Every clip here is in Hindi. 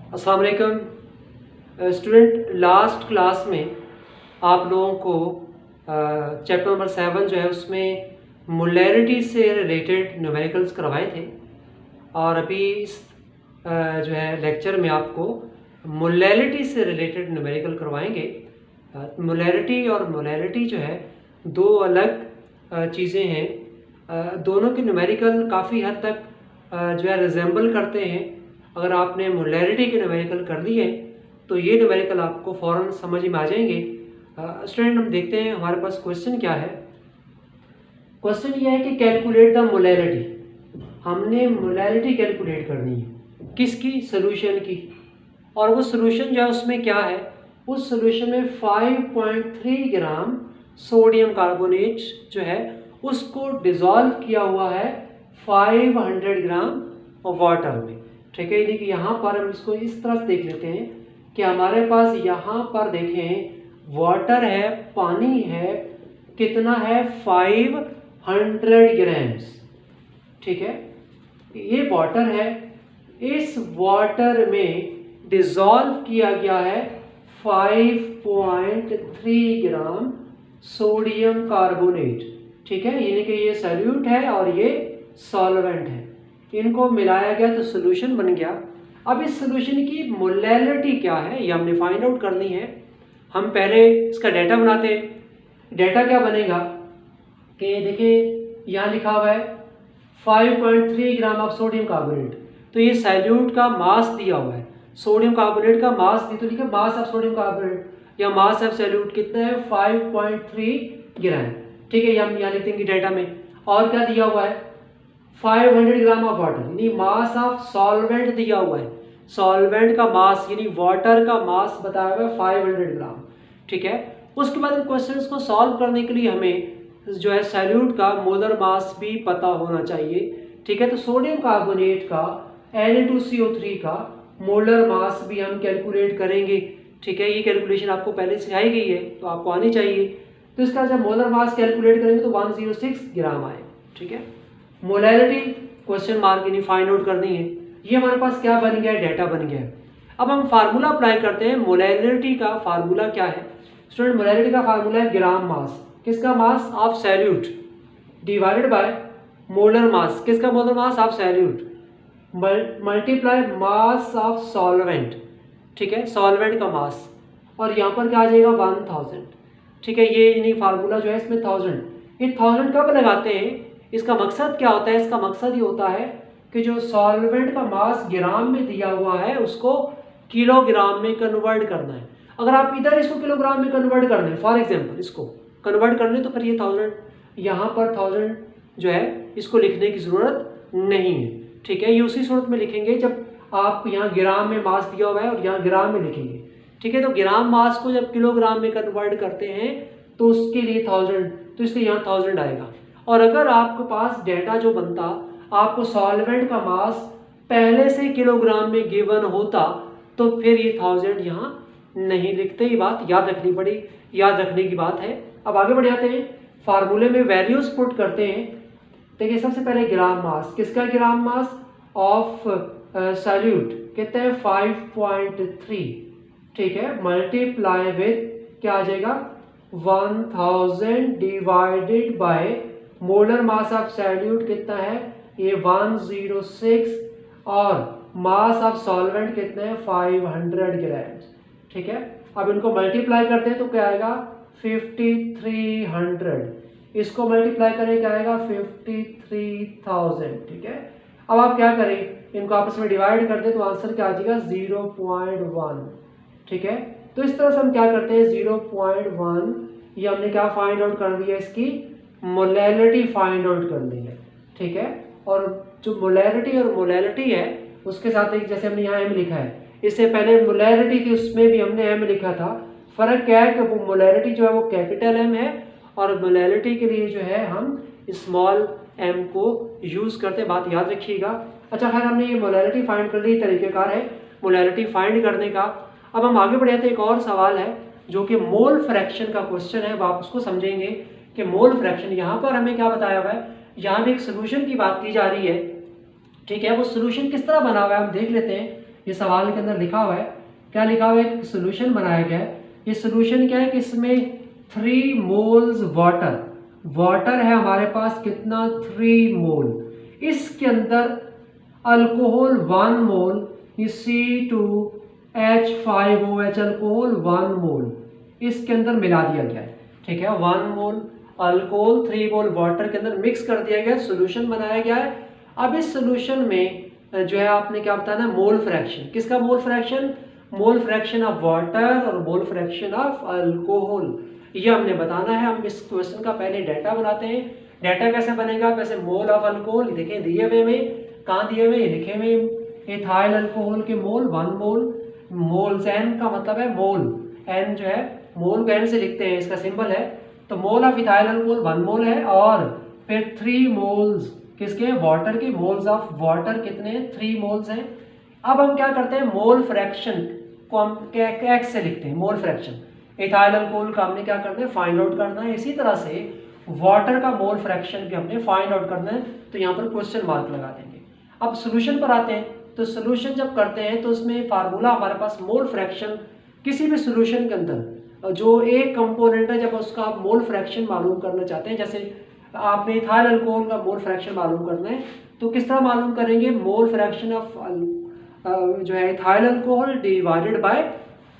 अस्सलाम वालेकुम स्टूडेंट। लास्ट क्लास में आप लोगों को चैप्टर नंबर 7 जो है उसमें मोलैरिटी से रिलेटेड न्यूमेरिकल्स करवाए थे और अभी इस जो है लेक्चर में आपको मोलैरिटी से रिलेटेड न्यूमेरिकल करवाएंगे। मोलैरिटी और मोलैरिटी जो है दो अलग चीज़ें हैं। दोनों के न्यूमेरिकल काफ़ी हद तक जो है रिजेंबल करते हैं। अगर आपने मोलैरिटी के न्यूमेरिकल कर दिए तो ये न्यूमेरिकल आपको फ़ौरन समझ में आ जाएंगे। स्टूडेंट हम देखते हैं हमारे पास क्वेश्चन क्या है। क्वेश्चन ये है कि कैलकुलेट द मोलैरिटी। हमने मोलैरिटी कैलकुलेट करनी है किसकी? सोल्यूशन की। और वो सोल्यूशन जो है उसमें क्या है, उस सोल्यूशन में 5.3 ग्राम सोडियम कार्बोनेट जो है उसको डिज़ोल्व किया हुआ है 500 ग्राम वाटर में। ठीक है, यानी कि यहाँ पर हम इसको इस तरह से देख लेते हैं कि हमारे पास यहाँ पर देखें वाटर है, पानी है, कितना है 500 ग्राम्स। ठीक है, ये वाटर है, इस वाटर में डिज़ोल्व किया गया है 5.3 ग्राम सोडियम कार्बोनेट। ठीक है, यानी कि ये सॉल्यूट है और ये सॉल्वेंट है, इनको मिलाया गया तो सोल्यूशन बन गया। अब इस सोल्यूशन की मोलैरिटी क्या है ये हमने फाइंड आउट करनी है। हम पहले इसका डाटा बनाते हैं। डाटा क्या बनेगा कि देखिए यहाँ लिखा हुआ है 5.3 ग्राम ऑफ सोडियम कार्बोनेट, तो ये सॉल्यूट का मास दिया हुआ है, सोडियम कार्बोनेट का मास दी, तो लिखा मास ऑफ सोडियम कार्बोनेट या मास ऑफ सॉल्यूट कितना है 5.3 ग्राम। ठीक है, ये हम यहाँ लिख देंगे डाटा में। और क्या दिया हुआ है 500 ग्राम ऑफ वाटर, यानी मास ऑफ सॉल्वेंट दिया हुआ है, सॉल्वेंट का मास यानी वाटर का मास बताया हुआ है 500 ग्राम। ठीक है, उसके बाद इन क्वेश्चंस को सॉल्व करने के लिए हमें जो है सॉल्यूट का मोलर मास भी पता होना चाहिए। ठीक है, तो सोडियम कार्बोनेट का Na2CO3 का मोलर मास भी हम कैलकुलेट करेंगे। ठीक है, ये कैलकुलेशन आपको पहले सिखाई गई है तो आपको आनी चाहिए। तो इसका जब मोलर मास कैलकुलेट करेंगे तो 106 ग्राम आए। ठीक है, मोलैरिटी क्वेश्चन मार्क यानी फाइंड आउट करनी है। ये हमारे पास क्या बन गया है, डाटा बन गया है। अब हम फार्मूला अप्लाई करते हैं। मोलैरिटी का फार्मूला क्या है स्टूडेंट? मोलैरिटी का फार्मूला है ग्राम मास, किसका? Mass of solute, divided by molar mass, किसका? Molar mass of solute, multiply mass of solvent. ठीक है, सॉल्वेंट का मास, और यहाँ पर क्या आ जाएगा 1000। ठीक है, ये यानी फार्मूला जो है इसमें 1000। ये 1000 कब लगाते हैं, इसका मकसद क्या होता है? इसका मकसद ये होता है कि जो सॉल्वेंट का मास ग्राम में दिया हुआ है उसको किलोग्राम में कन्वर्ट करना है। अगर आप इधर इसको किलोग्राम में कन्वर्ट कर लें, फॉर एग्जांपल इसको कन्वर्ट कर लें, तो फिर ये 1000 यहाँ पर 1000 जो है इसको लिखने की ज़रूरत नहीं है। ठीक है, ये उसी सूरत में लिखेंगे जब आप यहाँ ग्राम में मास दिया हुआ है और यहाँ ग्राम में लिखेंगे। ठीक है, तो ग्राम मास को जब किलोग्राम में कन्वर्ट करते हैं तो उसके लिए 1000, तो इसलिए यहाँ 1000 आएगा। और अगर आपके पास डेटा जो बनता, आपको सॉल्वेंट का मास पहले से किलोग्राम में गिवन होता तो फिर ये 1000 यहाँ नहीं लिखते। ये बात याद रखने की बात है। अब आगे बढ़ जाते हैं, फार्मूले में वैल्यूज पुट करते हैं। देखिए सबसे पहले ग्राम मास, किसका ग्राम मास? ऑफ सॉल्यूट कितना है 5.3। ठीक है, मल्टीप्लाई विद क्या आ जाएगा 1000 divided by molar mass of solute कितना है ये 106, और मास ऑफ सॉल्वेंट कितना है 500 ग्राम। ठीक है, अब इनको मल्टीप्लाई करते हैं तो क्या आएगा 5300, इसको मल्टीप्लाई करें क्या आएगा 53,000। ठीक है, अब आप क्या करें, इनको आपस में डिवाइड करते हैं तो आंसर क्या आ जाएगा 0.1। ठीक है, तो इस तरह से हम क्या करते हैं 0.1, ये हमने क्या फाइंड आउट कर दिया, इसकी मोलैरिटी फाइंड आउट कर ली है। ठीक है, और जो मोलैरिटी और मोलैरिटी है उसके साथ एक जैसे हमने यहाँ एम लिखा है, इससे पहले मोलैरिटी थी उसमें भी हमने एम लिखा था। फर्क क्या है कि वो मोलैरिटी जो है वो कैपिटल एम है और मोलैरिटी के लिए जो है हम स्मॉल एम को यूज़ करते हैं, बात याद रखिएगा। अच्छा खैर, हमने ये मोलैरिटी फाइंड कर ली, तरीक़ेकार है मोलैरिटी फाइंड करने का। अब हम आगे बढ़े तो एक और सवाल है जो कि मोल फ्रैक्शन का क्वेश्चन है, अब आप उसको समझेंगे कि मोल फ्रैक्शन। यहाँ पर हमें क्या बताया हुआ है, यहाँ भी एक सोल्यूशन की बात की जा रही है। ठीक है, वो सोल्यूशन किस तरह बना हुआ है हम देख लेते हैं। ये सवाल के अंदर लिखा हुआ है, क्या लिखा हुआ है, एक सोल्यूशन बनाया गया है। ये सोल्यूशन क्या है कि इसमें 3 मोल्स वाटर है हमारे पास, कितना 3 मोल। इसके अंदर अल्कोहल 1 मोल, C2H5OH अल्कोहल 1 मोल इसके अंदर मिला दिया गया है, ठीक है। 1 मोल अल्कोहल 3 मोल वाटर के अंदर मिक्स कर दिया गया, सोल्यूशन बनाया गया है। अब इस सोल्यूशन में जो है आपने क्या बताना है, मोल फ्रैक्शन। किसका mole fraction? Mole fraction of water और मोल फ्रैक्शन ऑफ अल्कोहल, ये हमने बताना है। हम इस क्वेश्चन का पहले डाटा बनाते हैं। डाटा कैसे बनेगा? वैसे मोल ऑफ अल्कोहल देखें दिए हुए में, कहाँ दिए हुए, लिखे हुए इथाइल अल्कोहल के मोल 1 मोल। मोल्स एन का मतलब है मोल, एन जो है मोल को एन से लिखते हैं, इसका सिंबल है। तो मोल ऑफ इथाइल अल्कोहल 1 मोल है, और फिर 3 मोल्स किसके? वाटर के। मोल्स ऑफ वाटर कितने हैं? 3 मोल्स हैं। अब हम क्या करते हैं, मोल फ्रैक्शन को हम एक्स से लिखते हैं, मोल फ्रैक्शन। इथाइल अल्कोहल का हमने क्या करना है, फाइंड आउट करना है। इसी तरह से वाटर का मोल फ्रैक्शन भी हमने फाइंड आउट करना है, तो यहाँ पर क्वेश्चन मार्क लगा देंगे। अब सोल्यूशन पर आते हैं, तो सोल्यूशन जब करते हैं तो उसमें फार्मूला हमारे पास मोल फ्रैक्शन, किसी भी सोल्यूशन के अंदर जो एक कंपोनेंट है, जब उसका आप मोल फ्रैक्शन मालूम करना चाहते हैं, जैसे आपने इथाइल अल्कोहल का मोल फ्रैक्शन मालूम करना है, तो किस तरह मालूम करेंगे? मोल फ्रैक्शन ऑफ जो है ethyl alcohol divided by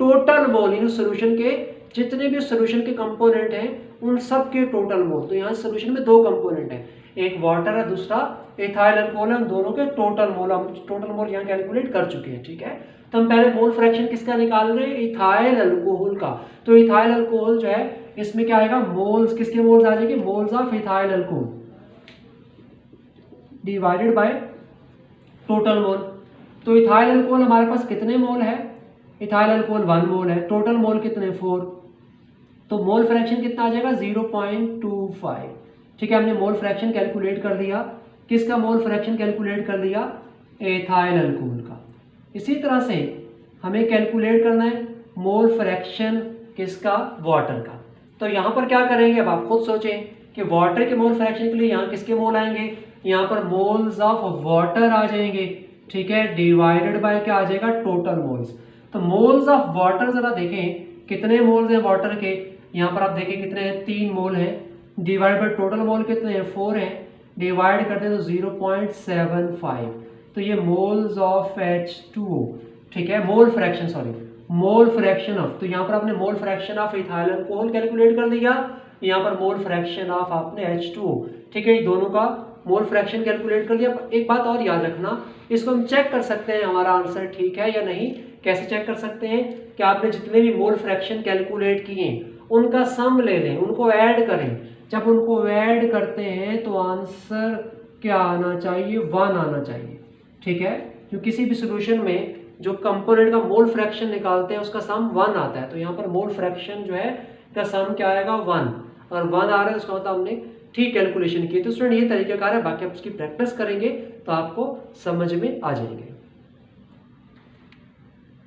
total mole, in solution के जितने भी सोल्यूशन के कंपोनेंट हैं उन सब के टोटल मोल। तो यहाँ सोल्यूशन में 2 कंपोनेंट हैं, एक वाटर है, दूसरा इथाइल अल्कोहल है। हम दोनों के टोटल मोल, हम टोटल मोल यहाँ कैलकुलेट कर चुके हैं, ठीक है। तो हम पहले मोल फ्रैक्शन किसका निकाल रहे हैं? इथाइल अल्कोहल का। तो इथाइल अल्कोहल जो है इसमें क्या आएगा, मोल्स, किसके मोल्स आ जाएंगे? Moles of ethyl alcohol divided by total mole. तो इथाइल अल्कोहल हमारे पास कितने मोल है? इथाइल अल्कोहल 1 मोल है, टोटल मोल कितने? 4। तो मोल फ्रैक्शन कितना आ जाएगा? 0.25, ठीक है। हमने मोल फ्रैक्शन कैलकुलेट कर दिया। किसका मोल फ्रैक्शन कैलकुलेट कर दिया? इथाइल अल्कोहल का। इसी तरह से हमें कैलकुलेट करना है मोल फ्रैक्शन किसका? वाटर का। तो यहाँ पर क्या करेंगे, अब आप खुद सोचें कि वाटर के मोल फ्रैक्शन के लिए यहाँ किसके मोल आएंगे? यहाँ पर मोल्स ऑफ वाटर आ जाएंगे, ठीक है, डिवाइडेड बाय क्या आ जाएगा? Total moles. तो मोल्स ऑफ वाटर जरा देखें कितने मोल्स हैं वाटर के, यहाँ पर आप देखें कितने हैं? 3 मोल हैं, डिवाइड बाय टोटल मोल कितने हैं? 4 हैं, डिवाइड करते हैं तो 0.75। तो ये मोल्स ऑफ H2O, ठीक है, mole fraction, sorry mole fraction of. तो यहाँ पर आपने mole fraction of ethyl alcohol calculate कर दिया, यहाँ पर मोल फ्रैक्शन ऑफ आपने H2O, ठीक है, ये दोनों का मोल फ्रैक्शन कैलकुलेट कर दिया। एक बात और याद रखना, इसको हम चेक कर सकते हैं हमारा आंसर ठीक है या नहीं। कैसे चेक कर सकते हैं? कि आपने जितने भी मोल फ्रैक्शन कैलकुलेट किए उनका सम ले लें, उनको ऐड करें। जब उनको ऐड करते हैं तो आंसर क्या आना चाहिए? 1 आना चाहिए, ठीक है। जो किसी भी सोल्यूशन में जो कंपोनेंट का मोल फ्रैक्शन निकालते हैं उसका सम 1 आता है। तो यहाँ पर मोल फ्रैक्शन जो है का सम क्या आएगा? 1, और 1 आ रहा है उसका मतलब हमने ठीक कैलकुलेशन की। तो स्टूडेंट ये तरीकेकार है, बाकी आप उसकी प्रैक्टिस करेंगे तो आपको समझ में आ जाएंगे।